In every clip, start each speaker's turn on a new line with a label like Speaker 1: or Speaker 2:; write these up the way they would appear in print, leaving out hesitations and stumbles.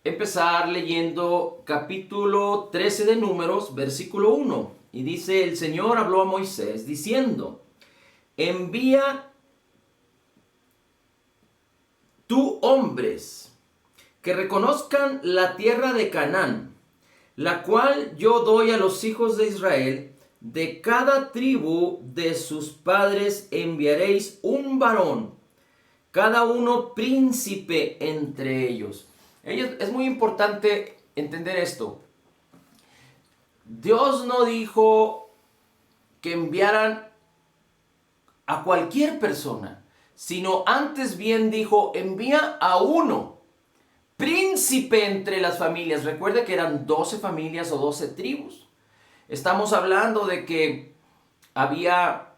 Speaker 1: empezar leyendo capítulo 13 de Números, versículo 1. Y dice, el Señor habló a Moisés diciendo, envía tú hombres que reconozcan la tierra de Canaán, la cual yo doy a los hijos de Israel. De cada tribu de sus padres enviaréis un varón, cada uno príncipe entre ellos. Es muy importante entender esto. Dios no dijo que enviaran a cualquier persona, sino antes bien dijo, envía a uno, príncipe entre las familias. Recuerde que eran 12 familias o 12 tribus. Estamos hablando de que había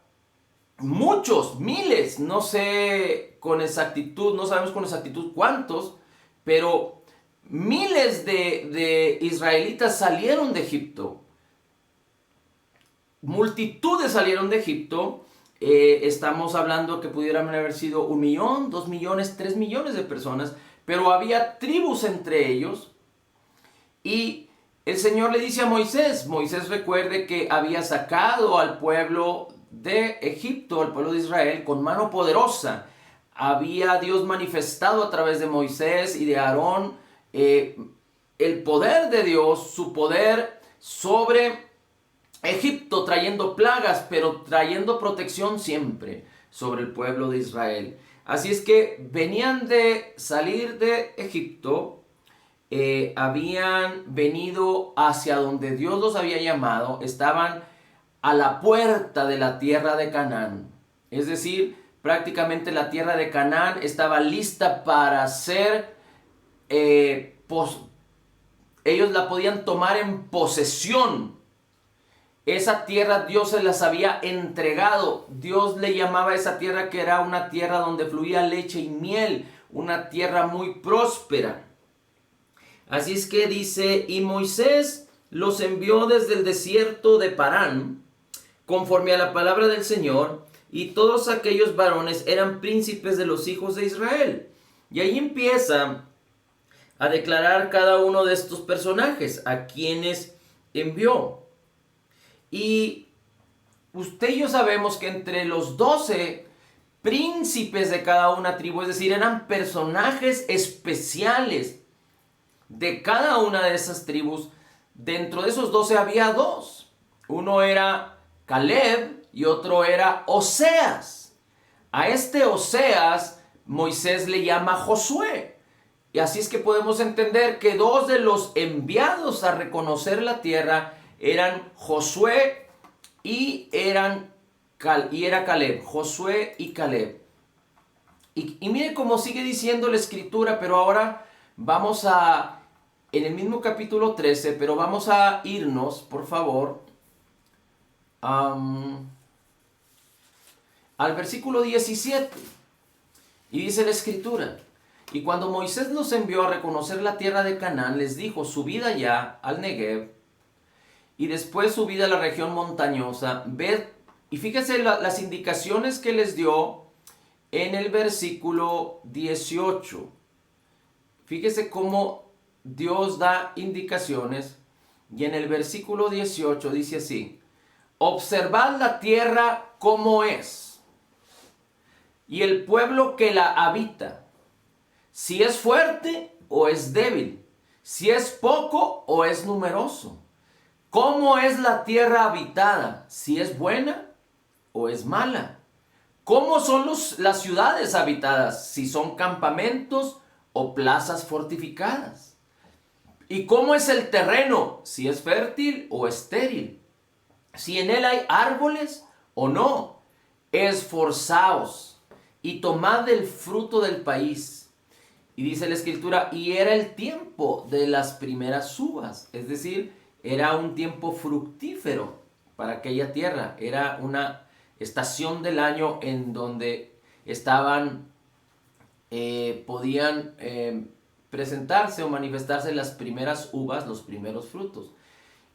Speaker 1: muchos, miles, no sé con exactitud, no sabemos con exactitud cuántos, pero miles de israelitas salieron de Egipto. Multitudes salieron de Egipto. Estamos hablando que pudieran haber sido 1 millón, 2 millones, 3 millones de personas, pero había tribus entre ellos. Y el Señor le dice a Moisés, recuerde que había sacado al pueblo de Egipto, al pueblo de Israel, con mano poderosa. Había Dios manifestado a través de Moisés y de Aarón el poder de Dios, su poder sobre Egipto, trayendo plagas, pero trayendo protección siempre sobre el pueblo de Israel. Así es que venían de salir de Egipto, habían venido hacia donde Dios los había llamado, estaban a la puerta de la tierra de Canaán. Es decir, prácticamente la tierra de Canaán estaba lista para ser, ellos la podían tomar en posesión. Esa tierra Dios se las había entregado. Dios le llamaba a esa tierra que era una tierra donde fluía leche y miel, una tierra muy próspera. Así es que dice, y Moisés los envió desde el desierto de Parán, conforme a la palabra del Señor, y todos aquellos varones eran príncipes de los hijos de Israel. Y ahí empieza a declarar cada uno de estos personajes, a quienes envió. Y usted y yo sabemos que entre los 12 príncipes de cada una tribu, es decir, eran personajes especiales de cada una de esas tribus. Dentro de esos 12 había dos. Uno era Caleb y otro era Oseas. A este Oseas Moisés le llama Josué. Y así es que podemos entender que dos de los enviados a reconocer la tierra eran Josué y era Caleb. Josué y Caleb. Y mire cómo sigue diciendo la escritura, pero ahora vamos en el mismo capítulo 13, pero vamos a irnos, por favor, al versículo 17. Y dice la escritura, y cuando Moisés los envió a reconocer la tierra de Canaán, les dijo, subid allá al Negev, y después subid a la región montañosa, ved, y fíjese las indicaciones que les dio en el versículo 18. Fíjese cómo Dios da indicaciones, y en el versículo 18 dice así, observad la tierra como es, y el pueblo que la habita, si es fuerte o es débil, si es poco o es numeroso. ¿Cómo es la tierra habitada? Si es buena o es mala. ¿Cómo son las ciudades habitadas? Si son campamentos o plazas fortificadas. ¿Y cómo es el terreno? Si es fértil o estéril. Si en él hay árboles o no. Esforzaos y tomad del fruto del país. Y dice la escritura, y era el tiempo de las primeras uvas. Es decir, era un tiempo fructífero para aquella tierra. Era una estación del año en donde podían presentarse o manifestarse las primeras uvas, los primeros frutos.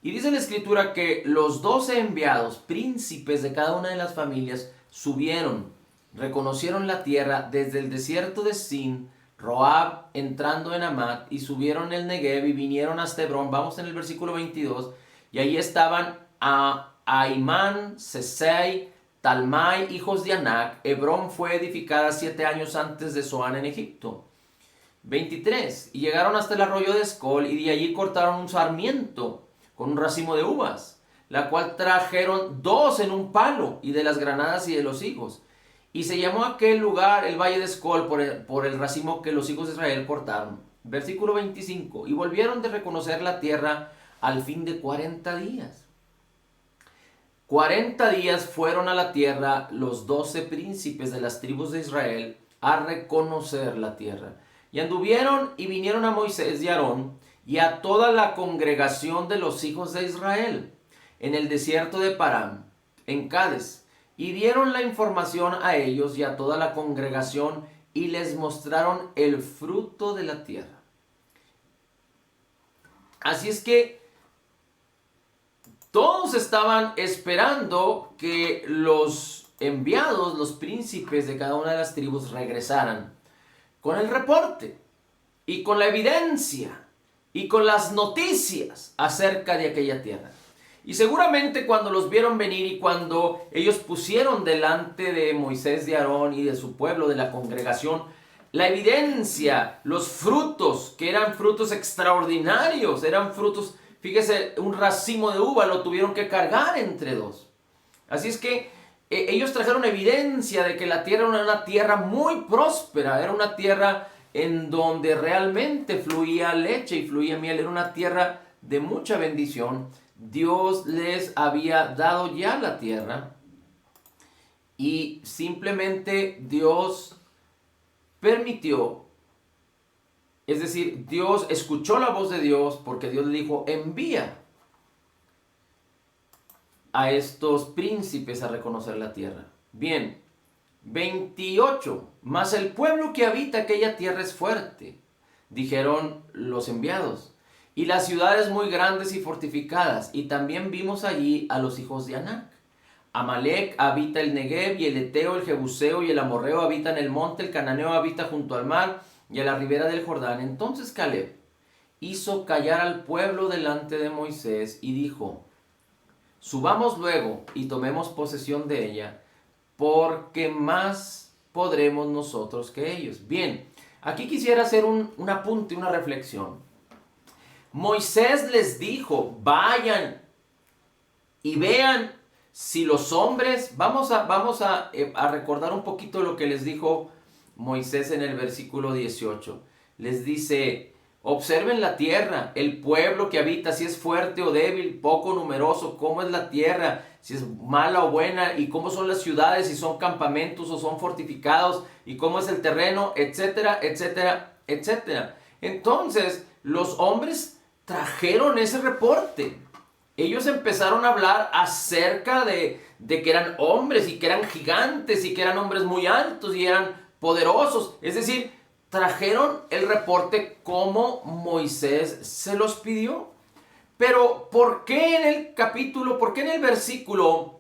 Speaker 1: Y dice la escritura que los 12 enviados, príncipes de cada una de las familias, subieron, reconocieron la tierra desde el desierto de Sin Roab entrando en Amat, y subieron el Negev y vinieron hasta Hebrón. Vamos en el versículo 22. Y ahí estaban Ahimán, Sesei, Talmai, hijos de Anac. Hebrón fue edificada 7 años antes de Zoán en Egipto. 23. Y llegaron hasta el arroyo de Escol, y de allí cortaron un sarmiento con un racimo de uvas, la cual trajeron 2 en un palo, y de las granadas y de los higos. Y se llamó aquel lugar el valle de Escol por el racimo que los hijos de Israel cortaron. Versículo 25. Y volvieron de reconocer la tierra al fin de 40 días. 40 días fueron a la tierra los 12 príncipes de las tribus de Israel a reconocer la tierra. Y anduvieron y vinieron a Moisés y Aarón y a toda la congregación de los hijos de Israel en el desierto de Parán, en Cades, y dieron la información a ellos y a toda la congregación y les mostraron el fruto de la tierra. Así es que todos estaban esperando que los enviados, los príncipes de cada una de las tribus regresaran con el reporte y con la evidencia y con las noticias acerca de aquella tierra. Y seguramente cuando los vieron venir y cuando ellos pusieron delante de Moisés, de Aarón y de su pueblo, de la congregación, la evidencia, los frutos, que eran frutos extraordinarios, eran frutos, fíjese, un racimo de uva lo tuvieron que cargar entre 2. Así es que ellos trajeron evidencia de que la tierra era una tierra muy próspera, era una tierra en donde realmente fluía leche y fluía miel, era una tierra de mucha bendición. Dios les había dado ya la tierra y simplemente Dios permitió, es decir, Dios escuchó la voz de Dios porque Dios le dijo, envía a estos príncipes a reconocer la tierra. Bien, 28. Mas el pueblo que habita aquella tierra es fuerte, dijeron los enviados, y las ciudades muy grandes y fortificadas, y también vimos allí a los hijos de Anac. Amalek habita el Negev, y el Eteo, el Jebuseo y el Amorreo habitan el monte, el Cananeo habita junto al mar y a la ribera del Jordán. Entonces Caleb hizo callar al pueblo delante de Moisés y dijo, subamos luego y tomemos posesión de ella, porque más podremos nosotros que ellos. Bien, aquí quisiera hacer un apunte, una reflexión. Moisés les dijo, vayan y vean si los hombres, vamos a recordar un poquito lo que les dijo Moisés en el versículo 18. Les dice, observen la tierra, el pueblo que habita, si es fuerte o débil, poco numeroso, cómo es la tierra, si es mala o buena, y cómo son las ciudades, si son campamentos o son fortificados, y cómo es el terreno, etcétera, etcétera, etcétera. Entonces, los hombres trajeron ese reporte. Ellos empezaron a hablar acerca de que eran hombres y que eran gigantes y que eran hombres muy altos y eran poderosos. Es decir, trajeron el reporte como Moisés se los pidió. Pero ¿por qué en el capítulo, por qué en el versículo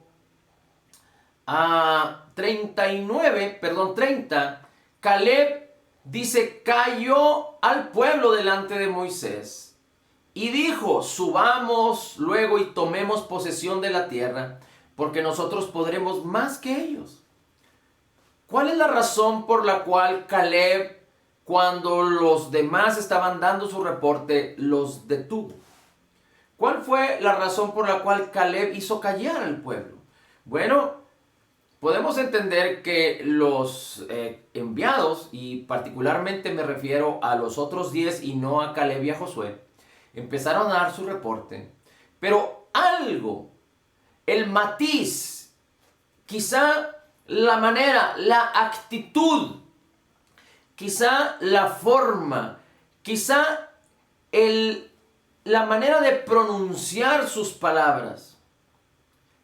Speaker 1: 30, Caleb dice, cayó al pueblo delante de Moisés y dijo, subamos luego y tomemos posesión de la tierra, porque nosotros podremos más que ellos? ¿Cuál es la razón por la cual Caleb, cuando los demás estaban dando su reporte, los detuvo? ¿Cuál fue la razón por la cual Caleb hizo callar al pueblo? Bueno, podemos entender que los enviados, y particularmente me refiero a los otros 10 y no a Caleb y a Josué, empezaron a dar su reporte, pero algo, el matiz, quizá la manera, la actitud, quizá la forma, quizá la manera de pronunciar sus palabras,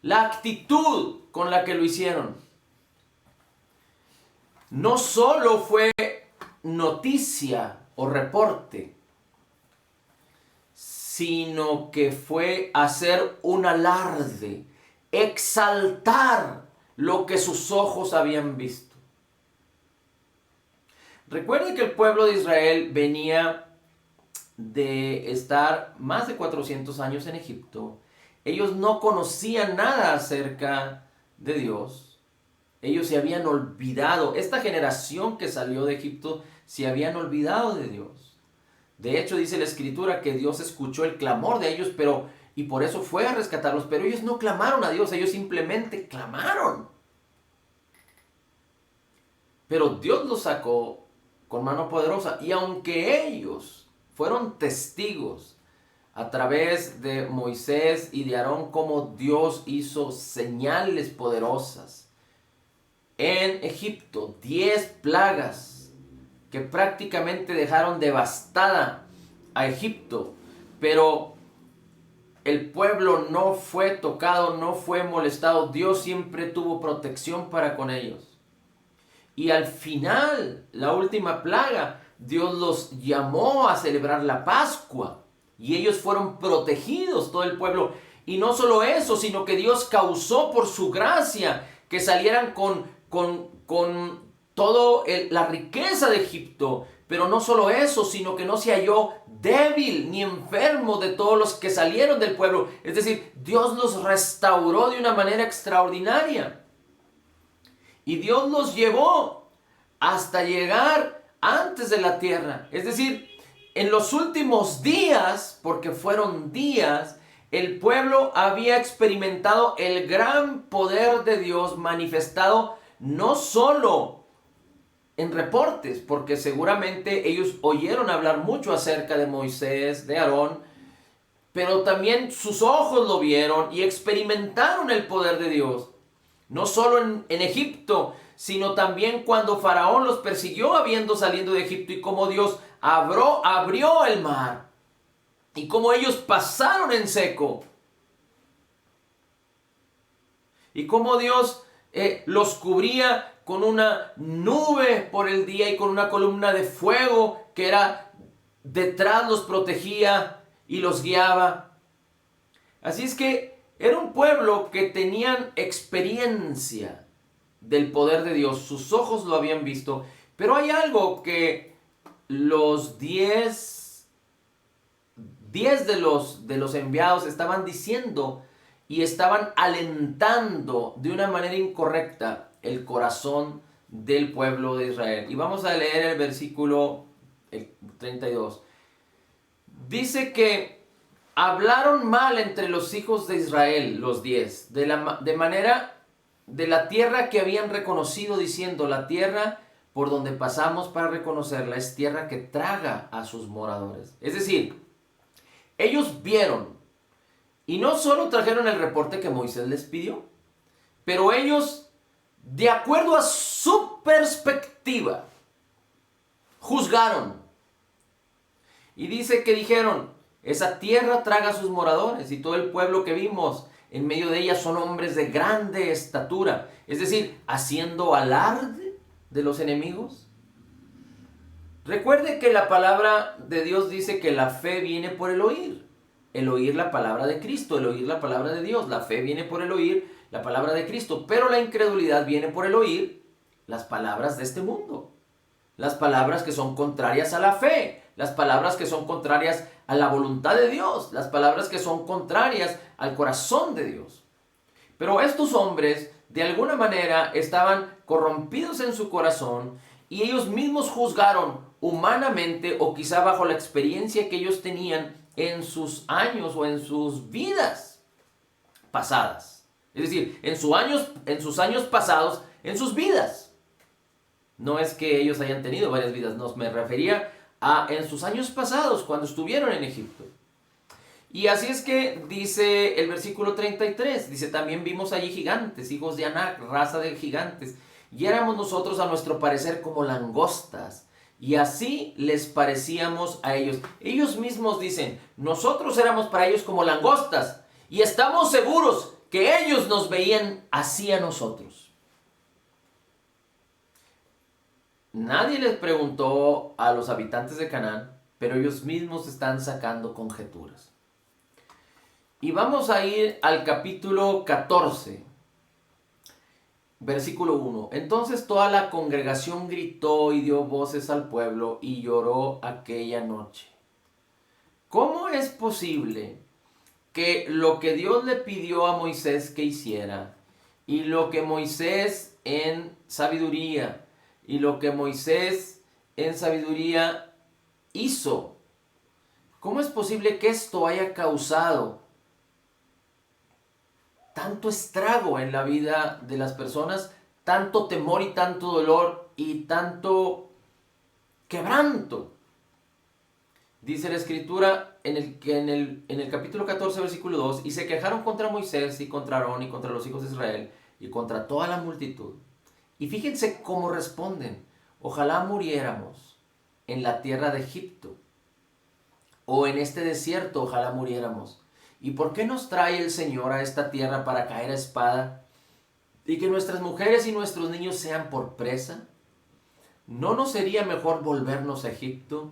Speaker 1: la actitud con la que lo hicieron, no solo fue noticia o reporte, sino que fue hacer un alarde, exaltar lo que sus ojos habían visto. Recuerden que el pueblo de Israel venía de estar más de 400 años en Egipto. Ellos no conocían nada acerca de Dios. Ellos se habían olvidado. Esta generación que salió de Egipto se habían olvidado de Dios. De hecho, dice la Escritura que Dios escuchó el clamor de ellos, y por eso fue a rescatarlos. Pero ellos no clamaron a Dios, ellos simplemente clamaron. Pero Dios los sacó con mano poderosa. Y aunque ellos fueron testigos a través de Moisés y de Aarón, como Dios hizo señales poderosas en Egipto, 10 plagas que prácticamente dejaron devastada a Egipto, pero el pueblo no fue tocado, no fue molestado. Dios siempre tuvo protección para con ellos. Y al final, la última plaga, Dios los llamó a celebrar la Pascua. Y ellos fueron protegidos, todo el pueblo. Y no solo eso, sino que Dios causó por su gracia que salieran con toda la riqueza de Egipto. Pero no solo eso, sino que no se halló débil ni enfermo de todos los que salieron del pueblo. Es decir, Dios los restauró de una manera extraordinaria. Y Dios los llevó hasta llegar antes de la tierra. Es decir, en los últimos días, porque fueron días, el pueblo había experimentado el gran poder de Dios manifestado no solo en reportes, porque seguramente ellos oyeron hablar mucho acerca de Moisés, de Aarón, pero también sus ojos lo vieron y experimentaron el poder de Dios. No solo en Egipto, sino también cuando Faraón los persiguió habiendo salido de Egipto, y como Dios abrió el mar y como ellos pasaron en seco, y como Dios los cubría con una nube por el día y con una columna de fuego que era detrás, los protegía y los guiaba. Así es que era un pueblo que tenían experiencia del poder de Dios. Sus ojos lo habían visto. Pero hay algo que los 10 de los enviados estaban diciendo y estaban alentando de una manera incorrecta el corazón del pueblo de Israel. Y vamos a leer el versículo 32. Dice que hablaron mal entre los hijos de Israel, los 10, de manera de la tierra que habían reconocido, diciendo: la tierra por donde pasamos para reconocerla es tierra que traga a sus moradores. Es decir, ellos vieron, y no solo trajeron el reporte que Moisés les pidió, pero ellos, de acuerdo a su perspectiva, juzgaron. Y dice que dijeron: esa tierra traga a sus moradores, y todo el pueblo que vimos en medio de ella son hombres de grande estatura. Es decir, haciendo alarde de los enemigos. Recuerde que la palabra de Dios dice que la fe viene por el oír la palabra de Cristo, el oír la palabra de Dios. La fe viene por el oír la palabra de Cristo, pero la incredulidad viene por el oír las palabras de este mundo. Las palabras que son contrarias a la fe, las palabras que son contrarias a la voluntad de Dios, las palabras que son contrarias al corazón de Dios. Pero estos hombres, de alguna manera, estaban corrompidos en su corazón, y ellos mismos juzgaron humanamente, o quizá bajo la experiencia que ellos tenían en sus años o en sus vidas pasadas. Es decir, en sus años pasados, en sus vidas. No es que ellos hayan tenido varias vidas, no, me refería a en sus años pasados, cuando estuvieron en Egipto. Y así es que dice el versículo 33, dice: también vimos allí gigantes, hijos de Anac, raza de gigantes, y éramos nosotros a nuestro parecer como langostas, y así les parecíamos a ellos. Ellos mismos dicen: nosotros éramos para ellos como langostas, y estamos seguros que ellos nos veían así a nosotros. Nadie les preguntó a los habitantes de Canaán, pero ellos mismos están sacando conjeturas. Y vamos a ir al capítulo 14. Versículo 1. Entonces toda la congregación gritó y dio voces al pueblo y lloró aquella noche. ¿Cómo es posible que lo que Dios le pidió a Moisés que hiciera y lo que Moisés en sabiduría hizo, cómo es posible que esto haya causado tanto estrago en la vida de las personas, tanto temor y tanto dolor y tanto quebranto? Dice la escritura en el capítulo 14, versículo 2, y se quejaron contra Moisés y contra Aarón y contra los hijos de Israel y contra toda la multitud. Y fíjense cómo responden: ojalá muriéramos en la tierra de Egipto, o en este desierto ojalá muriéramos. ¿Y por qué nos trae el Señor a esta tierra para caer a espada y que nuestras mujeres y nuestros niños sean por presa? ¿No nos sería mejor volvernos a Egipto?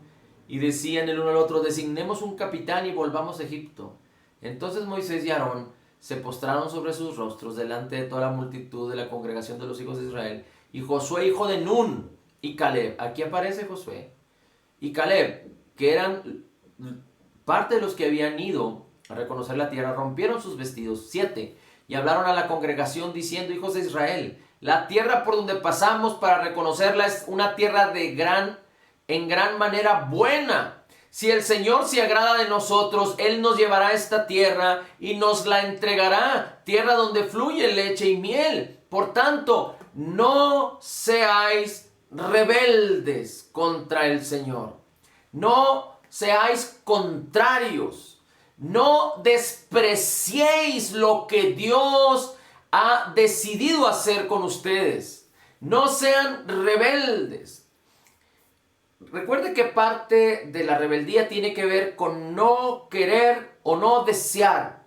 Speaker 1: Y decían el uno al otro: designemos un capitán y volvamos a Egipto. Entonces Moisés y Aarón se postraron sobre sus rostros delante de toda la multitud de la congregación de los hijos de Israel. Y Josué, hijo de Nun, y Caleb, aquí aparece Josué, y Caleb, que eran parte de los que habían ido a reconocer la tierra, rompieron sus vestidos. 7. Y hablaron a la congregación diciendo: hijos de Israel, la tierra por donde pasamos para reconocerla es una tierra en gran manera buena. Si el Señor se agrada de nosotros, Él nos llevará a esta tierra y nos la entregará, tierra donde fluye leche y miel. Por tanto, no seáis rebeldes contra el Señor. No seáis contrarios. No despreciéis lo que Dios ha decidido hacer con ustedes. No sean rebeldes. Recuerde que parte de la rebeldía tiene que ver con no querer o no desear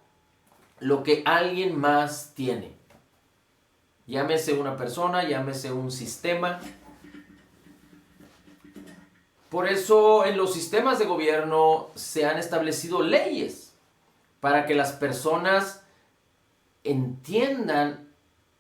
Speaker 1: lo que alguien más tiene. Llámese una persona, llámese un sistema. Por eso en los sistemas de gobierno se han establecido leyes para que las personas entiendan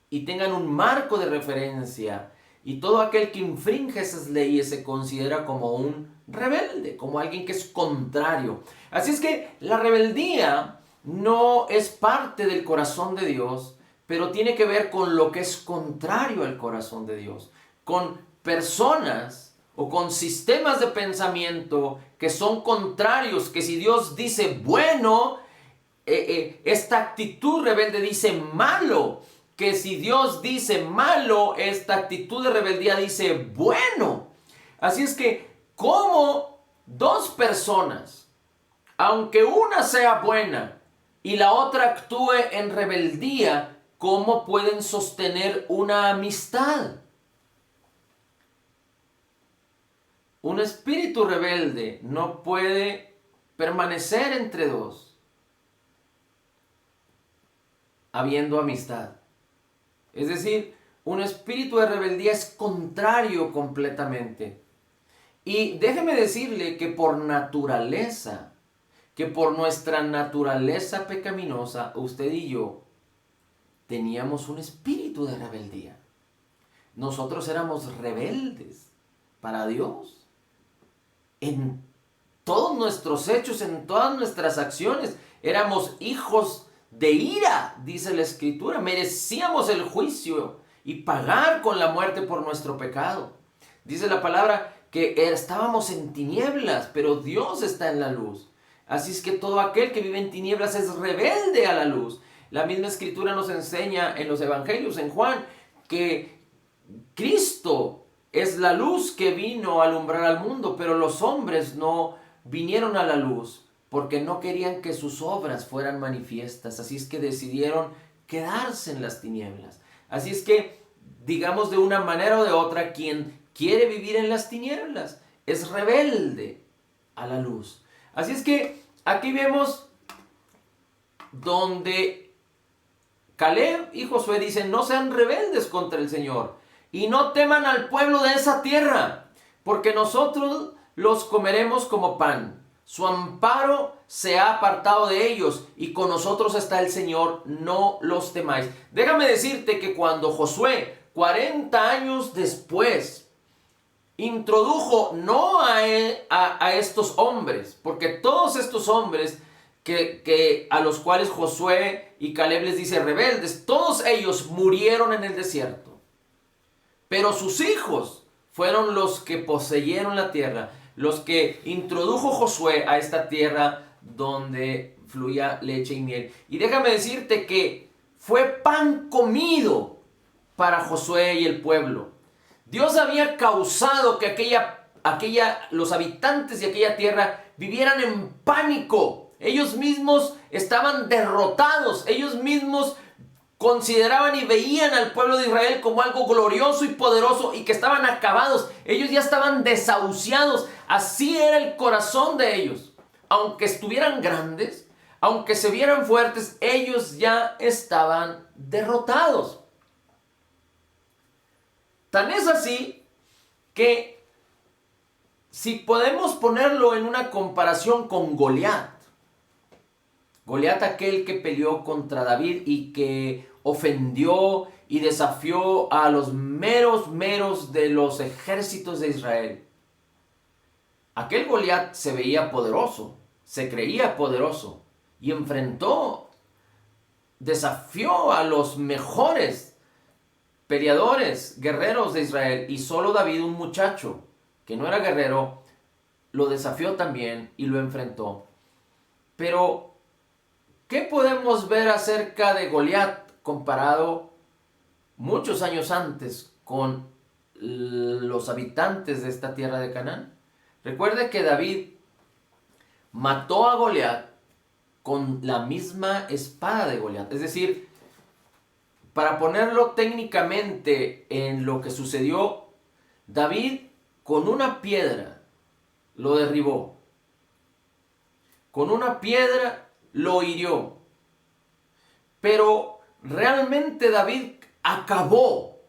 Speaker 1: y tengan un marco de referencia. Y todo aquel que infringe esas leyes se considera como un rebelde, como alguien que es contrario. Así es que la rebeldía no es parte del corazón de Dios, pero tiene que ver con lo que es contrario al corazón de Dios. Con personas o con sistemas de pensamiento que son contrarios, que si Dios dice bueno, esta actitud rebelde dice malo. Que si Dios dice malo, esta actitud de rebeldía dice bueno. Así es que, como dos personas, aunque una sea buena y la otra actúe en rebeldía, ¿cómo pueden sostener una amistad? Un espíritu rebelde no puede permanecer entre dos, habiendo amistad. Es decir, un espíritu de rebeldía es contrario completamente. Y déjeme decirle que por naturaleza, que por nuestra naturaleza pecaminosa, usted y yo teníamos un espíritu de rebeldía. Nosotros éramos rebeldes para Dios. En todos nuestros hechos, en todas nuestras acciones, éramos hijos de ira, dice la Escritura. Merecíamos el juicio y pagar con la muerte por nuestro pecado. Dice la palabra que estábamos en tinieblas, pero Dios está en la luz. Así es que todo aquel que vive en tinieblas es rebelde a la luz. La misma Escritura nos enseña en los Evangelios, en Juan, que Cristo es la luz que vino a alumbrar al mundo, pero los hombres no vinieron a la luz porque no querían que sus obras fueran manifiestas. Así es que decidieron quedarse en las tinieblas. Así es que, digamos de una manera o de otra, quien quiere vivir en las tinieblas es rebelde a la luz. Así es que aquí vemos donde Caleb y Josué dicen: no sean rebeldes contra el Señor y no teman al pueblo de esa tierra, porque nosotros los comeremos como pan. Su amparo se ha apartado de ellos y con nosotros está el Señor, no los temáis. Déjame decirte que cuando Josué, 40 años después, introdujo no a estos hombres, porque todos estos hombres a los cuales Josué y Caleb les dice rebeldes, todos ellos murieron en el desierto. Pero sus hijos fueron los que poseyeron la tierra, los que introdujo Josué a esta tierra donde fluía leche y miel. Y déjame decirte que fue pan comido para Josué y el pueblo. Dios había causado que los habitantes de aquella tierra vivieran en pánico. Ellos mismos estaban derrotados. Ellos mismos consideraban y veían al pueblo de Israel como algo glorioso y poderoso y que estaban acabados. Ellos ya estaban desahuciados. Así era el corazón de ellos. Aunque estuvieran grandes, aunque se vieran fuertes, ellos ya estaban derrotados. Tan es así que si podemos ponerlo en una comparación con Goliat, aquel que peleó contra David y que ofendió y desafió a los meros de los ejércitos de Israel. Aquel Goliat se veía poderoso, se creía poderoso y desafió a los mejores peleadores, guerreros de Israel, y solo David, un muchacho que no era guerrero, lo desafió también y lo enfrentó. Pero ¿qué podemos ver acerca de Goliat comparado muchos años antes con los habitantes de esta tierra de Canaán? Recuerde que David mató a Goliat con la misma espada de Goliat. Es decir, para ponerlo técnicamente en lo que sucedió, David con una piedra lo derribó. Con una piedra lo hirió. Pero realmente David acabó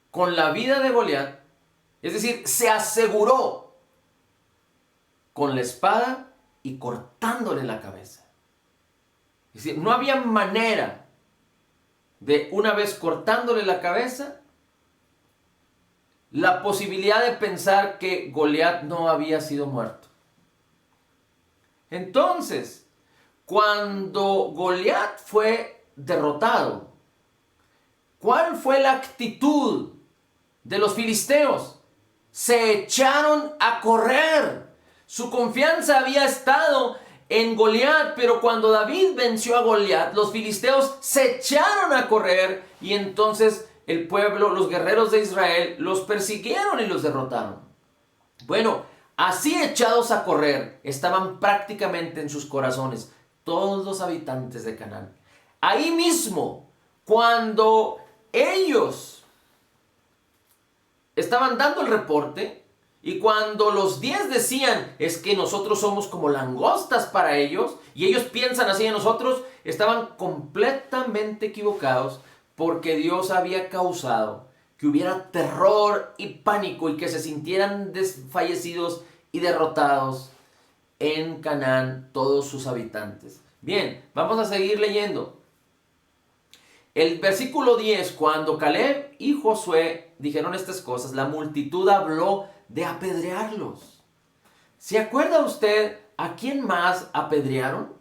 Speaker 1: con la vida de Goliat. Es decir, se aseguró con la espada y cortándole la cabeza. Es decir, no había manera de, una vez cortándole la cabeza, la posibilidad de pensar que Goliat no había sido muerto. Entonces, cuando Goliat fue derrotado, ¿cuál fue la actitud de los filisteos? Se echaron a correr. Su confianza había estado en Goliat, pero cuando David venció a Goliat, los filisteos se echaron a correr y entonces el pueblo, los guerreros de Israel, los persiguieron y los derrotaron. Bueno, así echados a correr estaban prácticamente en sus corazones todos los habitantes de Canaán. Ahí mismo, cuando ellos estaban dando el reporte y cuando los 10 decían es que nosotros somos como langostas para ellos y ellos piensan así de nosotros, estaban completamente equivocados porque Dios había causado que hubiera terror y pánico y que se sintieran desfallecidos y derrotados en Canaán todos sus habitantes. Bien, vamos a seguir leyendo. El versículo 10, cuando Caleb y Josué dijeron estas cosas, la multitud habló de apedrearlos. ¿Se acuerda usted a quién más apedrearon?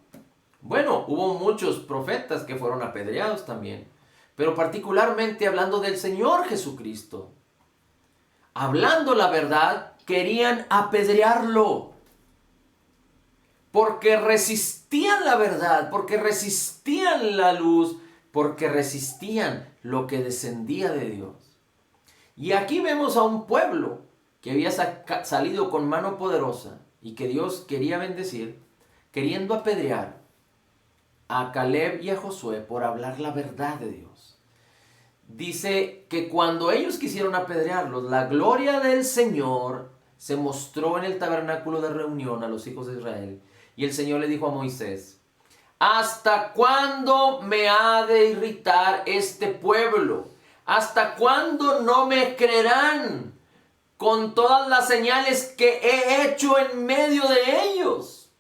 Speaker 1: Bueno, hubo muchos profetas que fueron apedreados también, pero particularmente hablando del Señor Jesucristo. Hablando la verdad, querían apedrearlo. Porque resistían la verdad, porque resistían la luz, porque resistían lo que descendía de Dios. Y aquí vemos a un pueblo que había salido con mano poderosa y que Dios quería bendecir, queriendo apedrear a Caleb y a Josué por hablar la verdad de Dios. Dice que cuando ellos quisieron apedrearlos, la gloria del Señor se mostró en el tabernáculo de reunión a los hijos de Israel. Y el Señor le dijo a Moisés: ¿hasta cuándo me ha de irritar este pueblo? ¿Hasta cuándo no me creerán con todas las señales que he hecho en medio de ellos.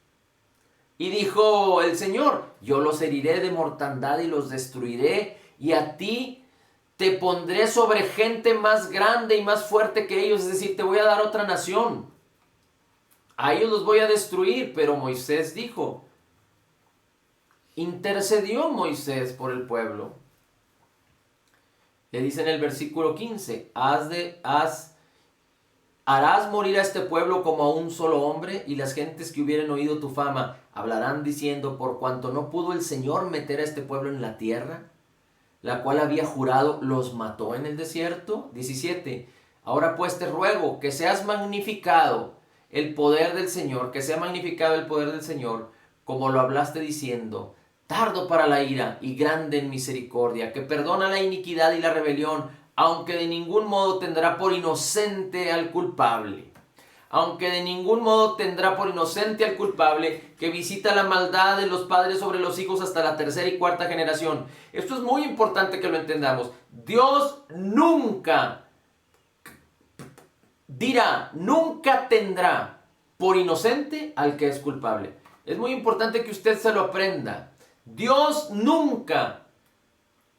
Speaker 1: Y dijo el Señor, yo los heriré de mortandad y los destruiré, y a ti te pondré sobre gente más grande y más fuerte que ellos, es decir, te voy a dar otra nación. A ellos los voy a destruir. Pero Moisés dijo, intercedió Moisés por el pueblo. Le dice en el versículo 15, harás morir a este pueblo como a un solo hombre, y las gentes que hubieren oído tu fama hablarán diciendo, por cuanto no pudo el Señor meter a este pueblo en la tierra, la cual había jurado, los mató en el desierto. 17, ahora pues te ruego que seas magnificado el poder del Señor, que sea magnificado el poder del Señor, como lo hablaste diciendo, tardo para la ira y grande en misericordia, que perdona la iniquidad y la rebelión, aunque de ningún modo tendrá por inocente al culpable. Aunque de ningún modo tendrá por inocente al culpable, que visita la maldad de los padres sobre los hijos hasta la tercera y cuarta generación. Esto es muy importante que lo entendamos. Dios nunca dirá, nunca tendrá por inocente al que es culpable. Es muy importante que usted se lo aprenda. Dios nunca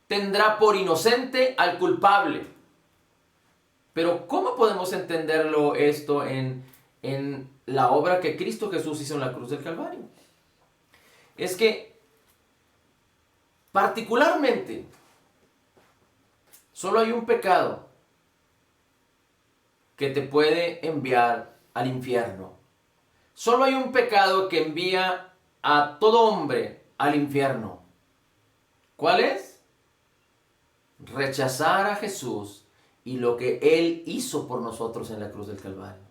Speaker 1: tendrá por inocente al culpable. Pero ¿cómo podemos entenderlo esto en la obra que Cristo Jesús hizo en la cruz del Calvario? Es que particularmente solo hay un pecado que te puede enviar al infierno. Solo hay un pecado que envía a todo hombre al infierno. ¿Cuál es? Rechazar a Jesús y lo que Él hizo por nosotros en la cruz del Calvario.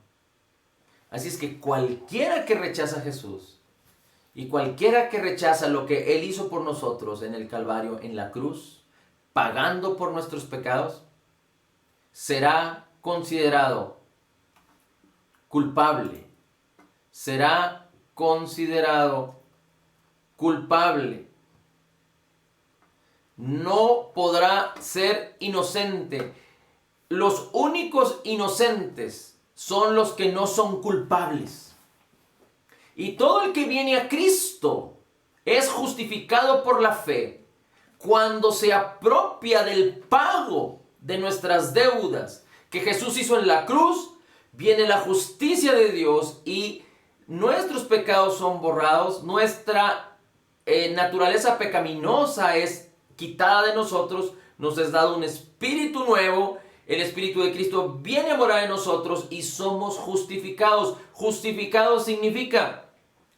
Speaker 1: Así es que cualquiera que rechaza a Jesús y cualquiera que rechaza lo que Él hizo por nosotros en el Calvario, en la cruz, pagando por nuestros pecados, será considerado culpable. Será considerado culpable. No podrá ser inocente. Los únicos inocentes son los que no son culpables. Y todo el que viene a Cristo es justificado por la fe cuando se apropia del pago de nuestras deudas que Jesús hizo en la cruz. Viene la justicia de Dios y nuestros pecados son borrados. Nuestra naturaleza pecaminosa es quitada de nosotros. Nos es dado un espíritu nuevo. El Espíritu de Cristo viene a morar en nosotros y somos justificados. Justificados significa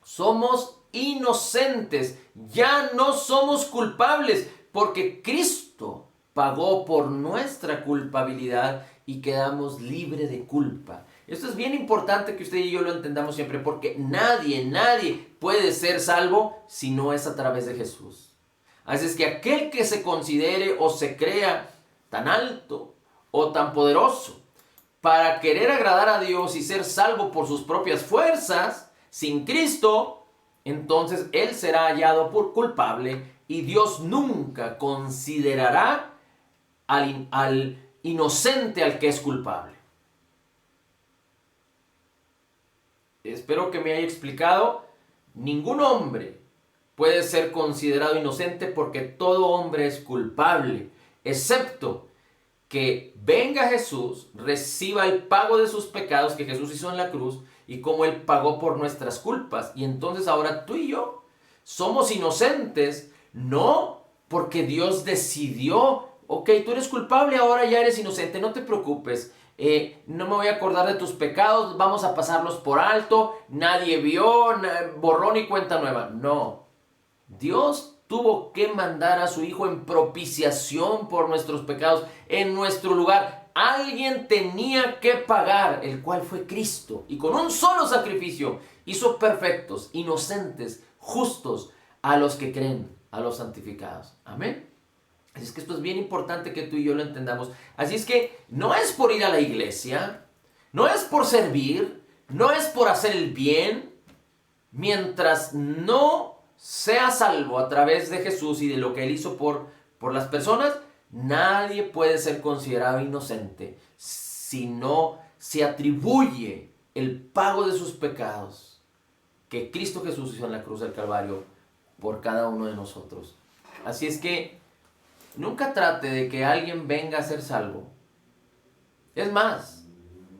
Speaker 1: somos inocentes. Ya no somos culpables porque Cristo pagó por nuestra culpabilidad y quedamos libres de culpa. Esto es bien importante que usted y yo lo entendamos siempre, porque nadie puede ser salvo si no es a través de Jesús. Así es que aquel que se considere o se crea tan alto o tan poderoso para querer agradar a Dios y ser salvo por sus propias fuerzas, sin Cristo, entonces él será hallado por culpable y Dios nunca considerará al inocente al que es culpable. Espero que me haya explicado. Ningún hombre puede ser considerado inocente porque todo hombre es culpable, excepto que venga Jesús, reciba el pago de sus pecados que Jesús hizo en la cruz y como Él pagó por nuestras culpas. Y entonces ahora tú y yo somos inocentes, no porque Dios decidió, ok, tú eres culpable, ahora ya eres inocente, no te preocupes. No me voy a acordar de tus pecados, vamos a pasarlos por alto, nadie vio, borrón y cuenta nueva. No, Dios tuvo que mandar a su Hijo en propiciación por nuestros pecados, en nuestro lugar. Alguien tenía que pagar, el cual fue Cristo, y con un solo sacrificio hizo perfectos, inocentes, justos a los que creen, a los santificados. Amén. Así es que esto es bien importante que tú y yo lo entendamos. Así es que no es por ir a la iglesia, no es por servir, no es por hacer el bien, mientras no sea salvo a través de Jesús y de lo que Él hizo por las personas, nadie puede ser considerado inocente si no se atribuye el pago de sus pecados que Cristo Jesús hizo en la cruz del Calvario por cada uno de nosotros. Así es que nunca trate de que alguien venga a ser salvo. Es más,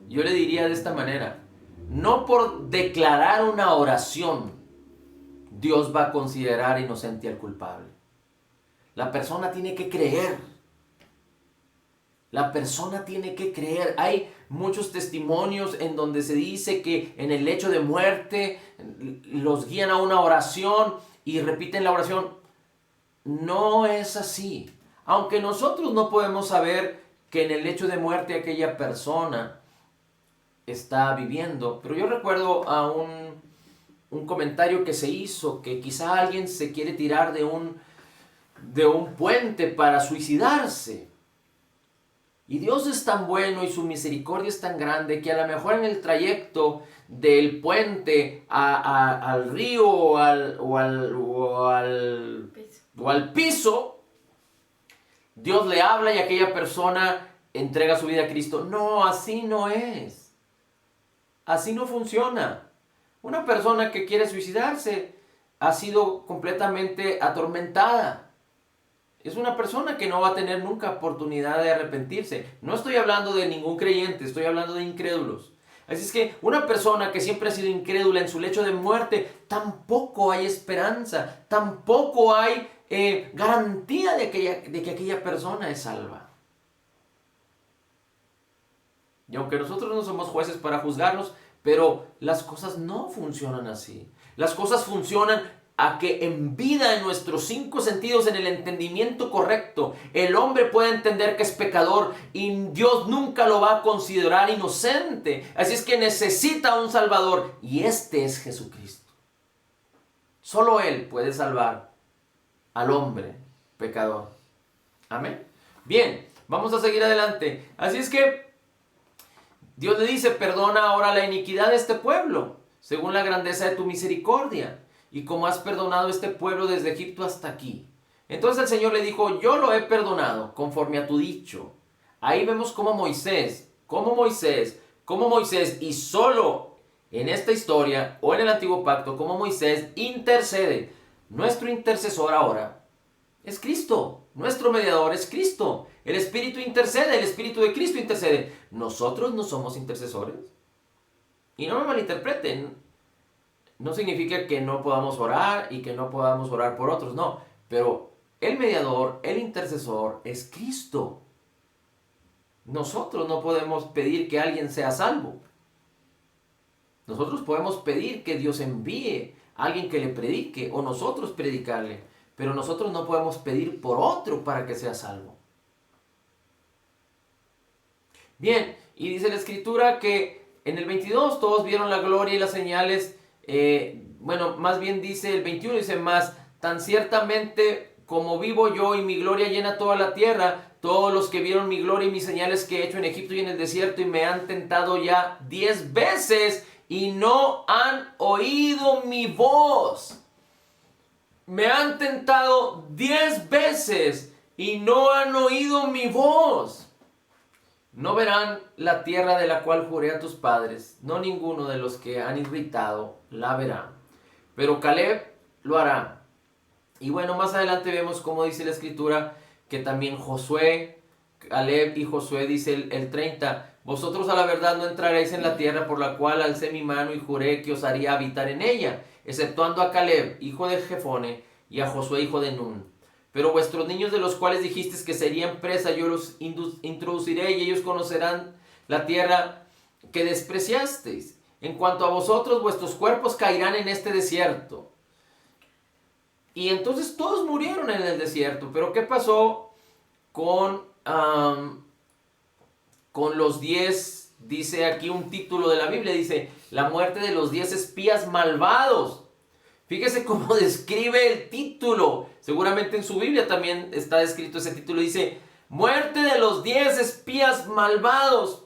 Speaker 1: yo le diría de esta manera: no por declarar una oración Dios va a considerar inocente al culpable. La persona tiene que creer. La persona tiene que creer. Hay muchos testimonios en donde se dice que en el lecho de muerte los guían a una oración y repiten la oración. No es así. Aunque nosotros no podemos saber que en el lecho de muerte aquella persona está viviendo. Pero yo recuerdo a un comentario que se hizo, que quizá alguien se quiere tirar de un puente para suicidarse. Y Dios es tan bueno y su misericordia es tan grande que a lo mejor en el trayecto del puente al río o al piso, Dios le habla y aquella persona entrega su vida a Cristo. No, así no es. Así no funciona. Una persona que quiere suicidarse ha sido completamente atormentada. Es una persona que no va a tener nunca oportunidad de arrepentirse. No estoy hablando de ningún creyente, estoy hablando de incrédulos. Así es que una persona que siempre ha sido incrédula en su lecho de muerte, tampoco hay esperanza, tampoco hay garantía de que aquella persona es salva. Y aunque nosotros no somos jueces para juzgarlos, pero las cosas no funcionan así. Las cosas funcionan a que en vida, en nuestros 5 sentidos, en el entendimiento correcto, el hombre puede entender que es pecador y Dios nunca lo va a considerar inocente. Así es que necesita un Salvador y este es Jesucristo. Solo Él puede salvar al hombre pecador. Amén. Bien, vamos a seguir adelante. Así es que Dios le dice: perdona ahora la iniquidad de este pueblo, según la grandeza de tu misericordia, y como has perdonado este pueblo desde Egipto hasta aquí. Entonces el Señor le dijo: yo lo he perdonado conforme a tu dicho. Ahí vemos cómo Moisés, y solo en esta historia o en el antiguo pacto, cómo Moisés intercede. Nuestro intercesor ahora es Cristo. Nuestro mediador es Cristo. El Espíritu intercede, el Espíritu de Cristo intercede. Nosotros no somos intercesores. Y no me malinterpreten. No significa que no podamos orar y que no podamos orar por otros, no. Pero el mediador, el intercesor es Cristo. Nosotros no podemos pedir que alguien sea salvo. Nosotros podemos pedir que Dios envíe a alguien que le predique o nosotros predicarle. Pero nosotros no podemos pedir por otro para que sea salvo. Bien, y dice la Escritura que en el 22 todos vieron la gloria y las señales. Más bien dice el 21, dice: más tan ciertamente como vivo yo y mi gloria llena toda la tierra, todos los que vieron mi gloria y mis señales que he hecho en Egipto y en el desierto y me han tentado ya 10 veces y no han oído mi voz. Me han tentado 10 veces y no han oído mi voz. No verán la tierra de la cual juré a tus padres, no ninguno de los que han irritado la verá. Pero Caleb lo hará. Y bueno, más adelante vemos cómo dice la Escritura que también Caleb y Josué, dice el 30, vosotros a la verdad no entraréis en la tierra por la cual alcé mi mano y juré que os haría habitar en ella, exceptuando a Caleb, hijo de Jefone, y a Josué, hijo de Nun. Pero vuestros niños, de los cuales dijisteis que serían presa, yo los introduciré y ellos conocerán la tierra que despreciasteis. En cuanto a vosotros, vuestros cuerpos caerán en este desierto. Y entonces todos murieron en el desierto. Pero ¿qué pasó con los 10? Dice aquí un título de la Biblia, dice: la muerte de los 10 espías malvados. Fíjese cómo describe el título. Seguramente en su Biblia también está escrito ese título. Dice: muerte de los 10 espías malvados.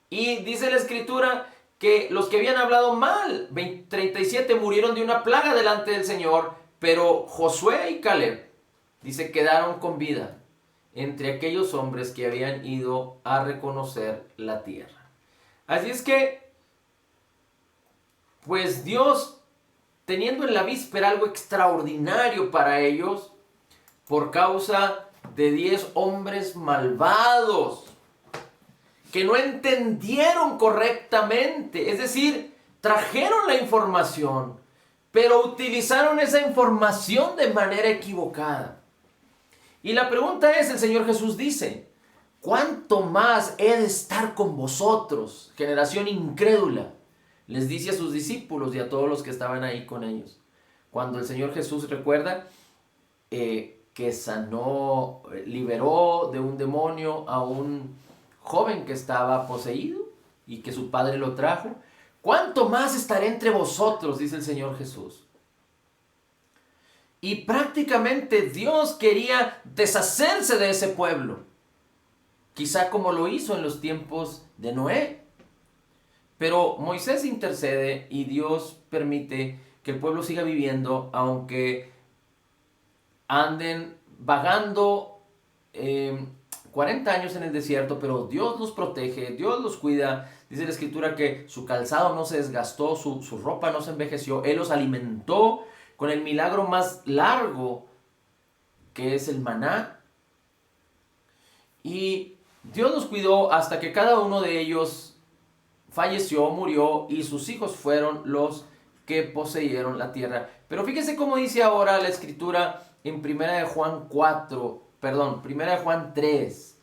Speaker 1: Y dice la Escritura que los que habían hablado mal, 37, murieron de una plaga delante del Señor. Pero Josué y Caleb, dice, quedaron con vida entre aquellos hombres que habían ido a reconocer la tierra. Así es que, pues Dios, teniendo en la víspera algo extraordinario para ellos, por causa de 10 hombres malvados, que no entendieron correctamente, es decir, trajeron la información, pero utilizaron esa información de manera equivocada. Y la pregunta es, el Señor Jesús dice, ¿cuánto más he de estar con vosotros, generación incrédula? Les dice a sus discípulos y a todos los que estaban ahí con ellos. Cuando el Señor Jesús recuerda que sanó, liberó de un demonio a un joven que estaba poseído y que su padre lo trajo. ¿Cuánto más estaré entre vosotros? Dice el Señor Jesús. Y prácticamente Dios quería deshacerse de ese pueblo. Quizá como lo hizo en los tiempos de Noé. Pero Moisés intercede y Dios permite que el pueblo siga viviendo, aunque anden vagando 40 años en el desierto, pero Dios los protege, Dios los cuida. Dice la Escritura que su calzado no se desgastó, su ropa no se envejeció. Él los alimentó con el milagro más largo, que es el maná. Y Dios los cuidó hasta que cada uno de ellos falleció, murió, y sus hijos fueron los que poseyeron la tierra. Pero fíjese cómo dice ahora la Escritura en Primera de Juan 3.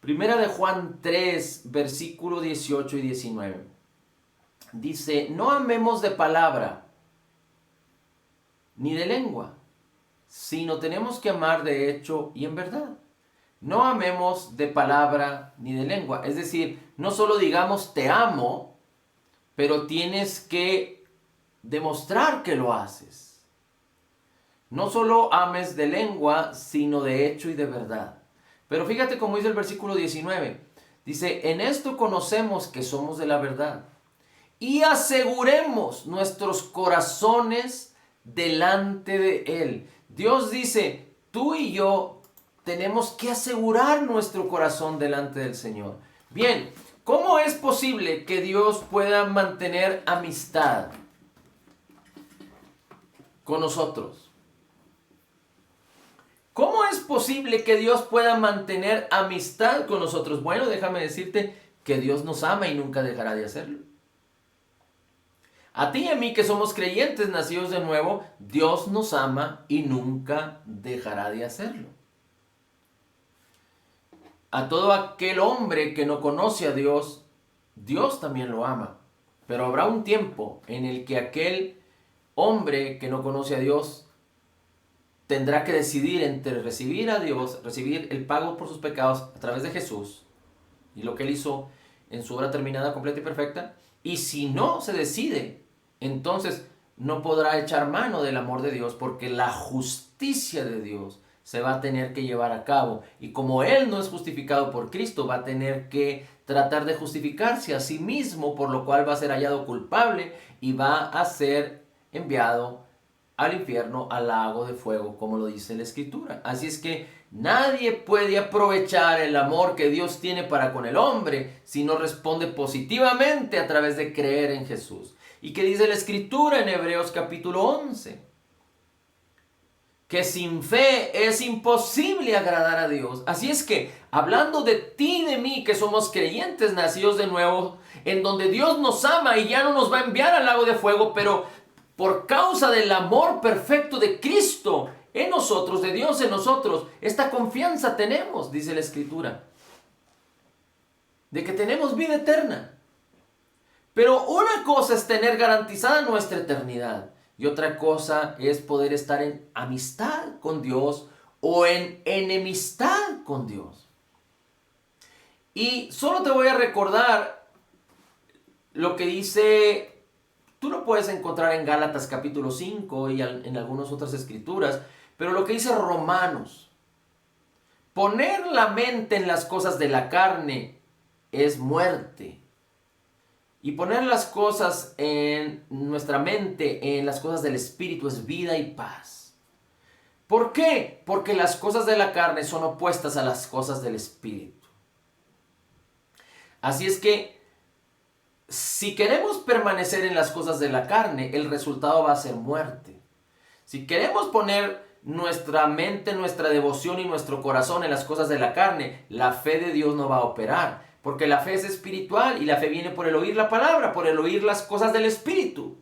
Speaker 1: Primera de Juan 3, versículo 18 y 19. Dice, no amemos de palabra, ni de lengua, sino tenemos que amar de hecho y en verdad. No amemos de palabra ni de lengua. Es decir, no solo digamos te amo, pero tienes que demostrar que lo haces. No solo ames de lengua, sino de hecho y de verdad. Pero fíjate cómo dice el versículo 19. Dice, en esto conocemos que somos de la verdad y aseguremos nuestros corazones delante de Él. Dios dice, tú y yo tenemos que asegurar nuestro corazón delante del Señor. Bien, ¿cómo es posible que Dios pueda mantener amistad con nosotros? ¿Cómo es posible que Dios pueda mantener amistad con nosotros? Bueno, déjame decirte que Dios nos ama y nunca dejará de hacerlo. A ti y a mí que somos creyentes nacidos de nuevo, Dios nos ama y nunca dejará de hacerlo. A todo aquel hombre que no conoce a Dios, Dios también lo ama. Pero habrá un tiempo en el que aquel hombre que no conoce a Dios tendrá que decidir entre recibir a Dios, recibir el pago por sus pecados a través de Jesús y lo que Él hizo en su obra terminada, completa y perfecta. Y si no se decide, entonces no podrá echar mano del amor de Dios, porque la justicia de Dios se va a tener que llevar a cabo. Y como Él no es justificado por Cristo, va a tener que tratar de justificarse a sí mismo, por lo cual va a ser hallado culpable y va a ser enviado al infierno, al lago de fuego, como lo dice la Escritura. Así es que nadie puede aprovechar el amor que Dios tiene para con el hombre si no responde positivamente a través de creer en Jesús. ¿Y qué dice la Escritura en Hebreos capítulo 11? Que sin fe es imposible agradar a Dios. Así es que, hablando de ti y de mí, que somos creyentes nacidos de nuevo, en donde Dios nos ama y ya no nos va a enviar al lago de fuego, pero por causa del amor perfecto de Cristo en nosotros, de Dios en nosotros, esta confianza tenemos, dice la Escritura, de que tenemos vida eterna. Pero una cosa es tener garantizada nuestra eternidad y otra cosa es poder estar en amistad con Dios o en enemistad con Dios. Y solo te voy a recordar lo que dice. Tú lo puedes encontrar en Gálatas capítulo 5 y en algunas otras escrituras, pero lo que dice Romanos, poner la mente en las cosas de la carne es muerte. Y poner las cosas en nuestra mente, en las cosas del Espíritu, es vida y paz. ¿Por qué? Porque las cosas de la carne son opuestas a las cosas del Espíritu. Así es que si queremos permanecer en las cosas de la carne, el resultado va a ser muerte. Si queremos poner nuestra mente, nuestra devoción y nuestro corazón en las cosas de la carne, la fe de Dios no va a operar. Porque la fe es espiritual y la fe viene por el oír la palabra, por el oír las cosas del Espíritu.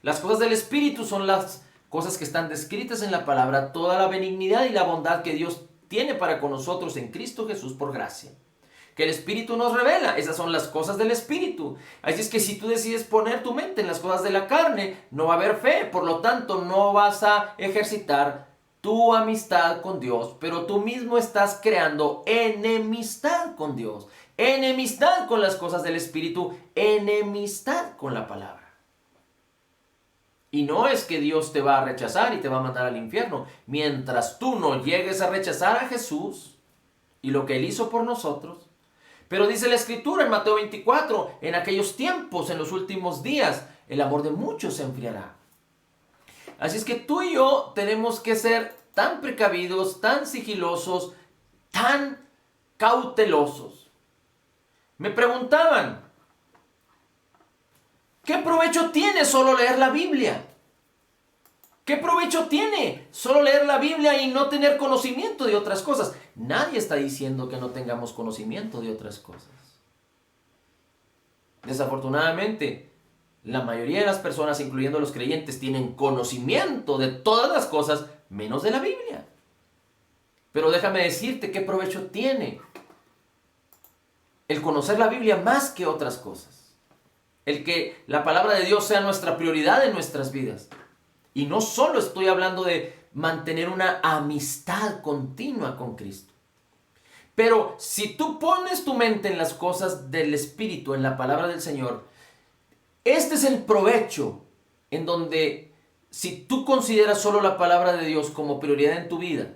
Speaker 1: Las cosas del Espíritu son las cosas que están descritas en la palabra, toda la benignidad y la bondad que Dios tiene para con nosotros en Cristo Jesús por gracia. Que el Espíritu nos revela, esas son las cosas del Espíritu. Así es que si tú decides poner tu mente en las cosas de la carne, no va a haber fe, por lo tanto no vas a ejercitar tu amistad con Dios, pero tú mismo estás creando enemistad con Dios, enemistad con las cosas del Espíritu, enemistad con la palabra. Y no es que Dios te va a rechazar y te va a mandar al infierno. Mientras tú no llegues a rechazar a Jesús y lo que Él hizo por nosotros. Pero dice la Escritura en Mateo 24, en aquellos tiempos, en los últimos días, el amor de muchos se enfriará. Así es que tú y yo tenemos que ser tan precavidos, tan sigilosos, tan cautelosos. Me preguntaban, ¿qué provecho tiene solo leer la Biblia? ¿Qué provecho tiene solo leer la Biblia y no tener conocimiento de otras cosas? Nadie está diciendo que no tengamos conocimiento de otras cosas. Desafortunadamente, la mayoría de las personas, incluyendo los creyentes, tienen conocimiento de todas las cosas, menos de la Biblia. Pero déjame decirte qué provecho tiene el conocer la Biblia más que otras cosas. El que la palabra de Dios sea nuestra prioridad en nuestras vidas. Y no solo estoy hablando de mantener una amistad continua con Cristo. Pero si tú pones tu mente en las cosas del Espíritu, en la palabra del Señor, este es el provecho en donde si tú consideras solo la palabra de Dios como prioridad en tu vida,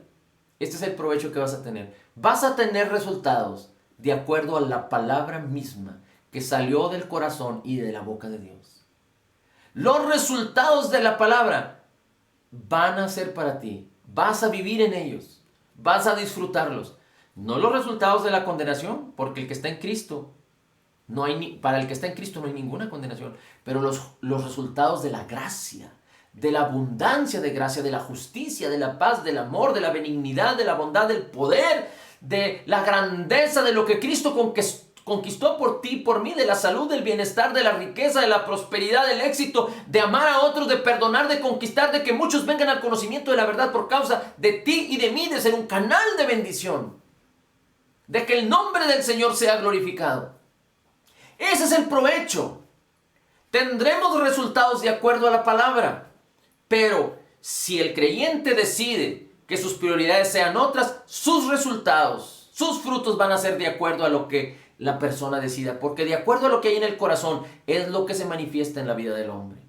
Speaker 1: este es el provecho que vas a tener. Vas a tener resultados de acuerdo a la palabra misma que salió del corazón y de la boca de Dios. Los resultados de la palabra van a ser para ti. Vas a vivir en ellos. Vas a disfrutarlos. No los resultados de la condenación, porque el que está en Cristo, para el que está en Cristo no hay ninguna condenación. Pero los resultados de la gracia, de la abundancia de gracia, de la justicia, de la paz, del amor, de la benignidad, de la bondad, del poder, de la grandeza de lo que Cristo conquistó por ti, por mí, de la salud, del bienestar, de la riqueza, de la prosperidad, del éxito, de amar a otros, de perdonar, de conquistar, de que muchos vengan al conocimiento de la verdad por causa de ti y de mí, de ser un canal de bendición, de que el nombre del Señor sea glorificado. Ese es el provecho. Tendremos resultados de acuerdo a la palabra, pero si el creyente decide que sus prioridades sean otras, sus resultados, sus frutos van a ser de acuerdo a lo que la persona decida, porque de acuerdo a lo que hay en el corazón es lo que se manifiesta en la vida del hombre.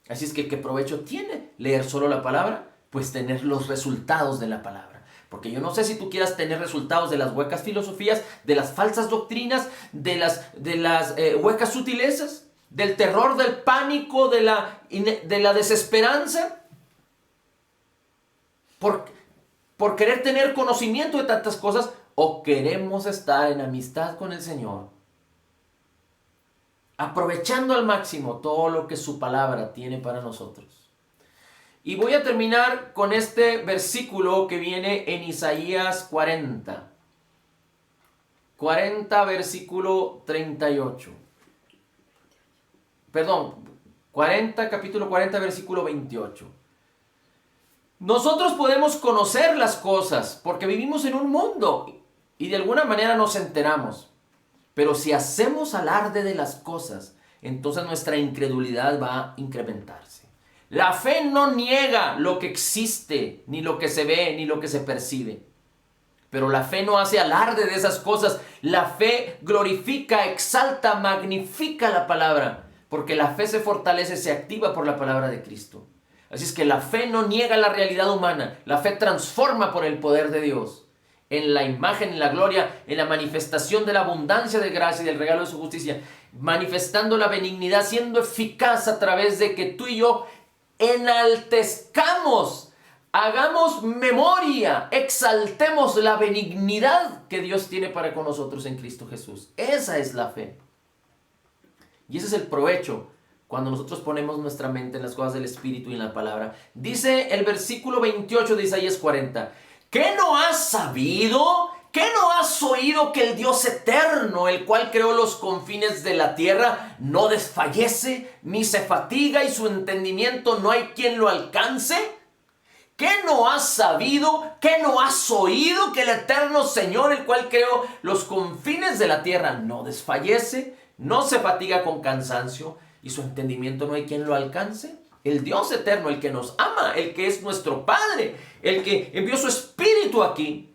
Speaker 1: Así es que ¿qué provecho tiene leer solo la palabra? Pues tener los resultados de la palabra. Porque yo no sé si tú quieras tener resultados de las huecas filosofías, de las falsas doctrinas, de las huecas sutilezas, del terror, del pánico, de la desesperanza, por querer tener conocimiento de tantas cosas, o queremos estar en amistad con el Señor, aprovechando al máximo todo lo que su palabra tiene para nosotros. Y voy a terminar con este versículo que viene en Isaías 40. 40, versículo 38. Perdón, capítulo 40, versículo 28. Nosotros podemos conocer las cosas porque vivimos en un mundo y de alguna manera nos enteramos. Pero si hacemos alarde de las cosas, entonces nuestra incredulidad va a incrementarse. La fe no niega lo que existe, ni lo que se ve, ni lo que se percibe. Pero la fe no hace alarde de esas cosas. La fe glorifica, exalta, magnifica la palabra. Porque la fe se fortalece, se activa por la palabra de Cristo. Así es que la fe no niega la realidad humana. La fe transforma por el poder de Dios. En la imagen, en la gloria, en la manifestación de la abundancia de gracia y del regalo de su justicia. Manifestando la benignidad, siendo eficaz a través de que tú y yo enaltezcamos, hagamos memoria, exaltemos la benignidad que Dios tiene para con nosotros en Cristo Jesús. Esa es la fe. Y ese es el provecho cuando nosotros ponemos nuestra mente en las cosas del Espíritu y en la palabra. Dice el versículo 28 de Isaías 40, ¿qué no has sabido? ¿Qué no has oído que el Dios eterno, el cual creó los confines de la tierra, no desfallece, ni se fatiga y su entendimiento no hay quien lo alcance? ¿Qué no has sabido? ¿Qué no has oído que el eterno Señor, el cual creó los confines de la tierra, no desfallece, no se fatiga con cansancio y su entendimiento no hay quien lo alcance? El Dios eterno, el que nos ama, el que es nuestro Padre, el que envió su Espíritu aquí.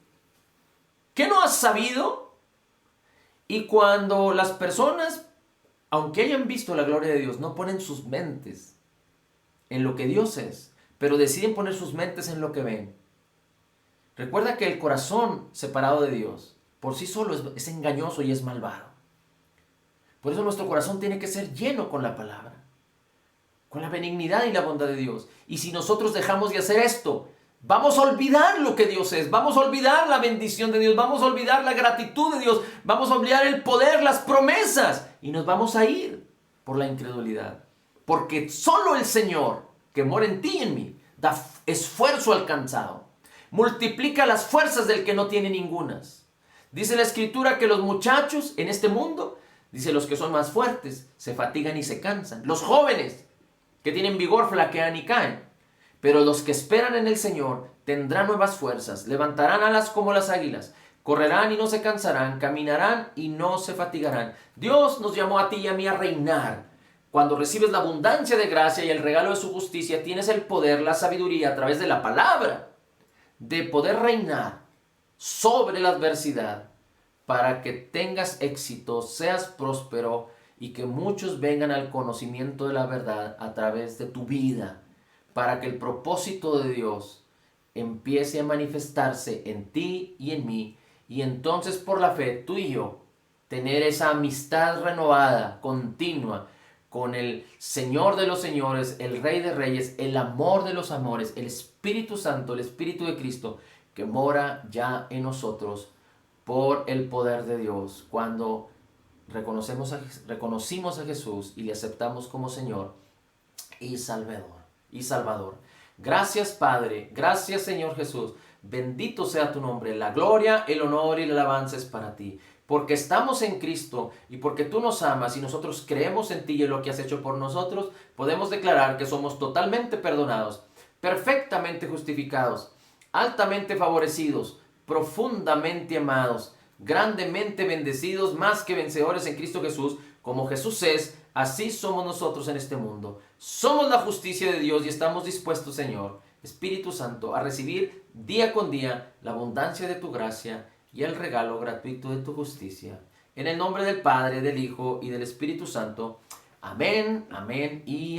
Speaker 1: ¿Qué no has sabido? Y cuando las personas, aunque hayan visto la gloria de Dios, no ponen sus mentes en lo que Dios es, pero deciden poner sus mentes en lo que ven. Recuerda que el corazón separado de Dios por sí solo es engañoso y es malvado. Por eso nuestro corazón tiene que ser lleno con la palabra, con la benignidad y la bondad de Dios. Y si nosotros dejamos de hacer esto, vamos a olvidar lo que Dios es, vamos a olvidar la bendición de Dios, vamos a olvidar la gratitud de Dios, vamos a olvidar el poder, las promesas, y nos vamos a ir por la incredulidad. Porque solo el Señor, que mora en ti y en mí, da esfuerzo al cansado, multiplica las fuerzas del que no tiene ningunas. Dice la Escritura que los muchachos en este mundo, dice los que son más fuertes, se fatigan y se cansan. Los jóvenes que tienen vigor flaquean y caen. Pero los que esperan en el Señor tendrán nuevas fuerzas, levantarán alas como las águilas, correrán y no se cansarán, caminarán y no se fatigarán. Dios nos llamó a ti y a mí a reinar. Cuando recibes la abundancia de gracia y el regalo de su justicia, tienes el poder, la sabiduría a través de la palabra, de poder reinar sobre la adversidad para que tengas éxito, seas próspero y que muchos vengan al conocimiento de la verdad a través de tu vida, para que el propósito de Dios empiece a manifestarse en ti y en mí, y entonces por la fe tú y yo tener esa amistad renovada, continua, con el Señor de los señores, el Rey de reyes, el amor de los amores, el Espíritu Santo, el Espíritu de Cristo, que mora ya en nosotros por el poder de Dios. Cuando reconocimos a Jesús y le aceptamos como Señor y Salvador. Gracias, Padre. Gracias, Señor Jesús. Bendito sea tu nombre. La gloria, el honor y la alabanza es para ti. Porque estamos en Cristo y porque tú nos amas y nosotros creemos en ti y en lo que has hecho por nosotros, podemos declarar que somos totalmente perdonados, perfectamente justificados, altamente favorecidos, profundamente amados, grandemente bendecidos, más que vencedores en Cristo Jesús. Como Jesús es, así somos nosotros en este mundo. Somos la justicia de Dios y estamos dispuestos, Señor, Espíritu Santo, a recibir día con día la abundancia de tu gracia y el regalo gratuito de tu justicia. En el nombre del Padre, del Hijo y del Espíritu Santo. Amén, amén y amén.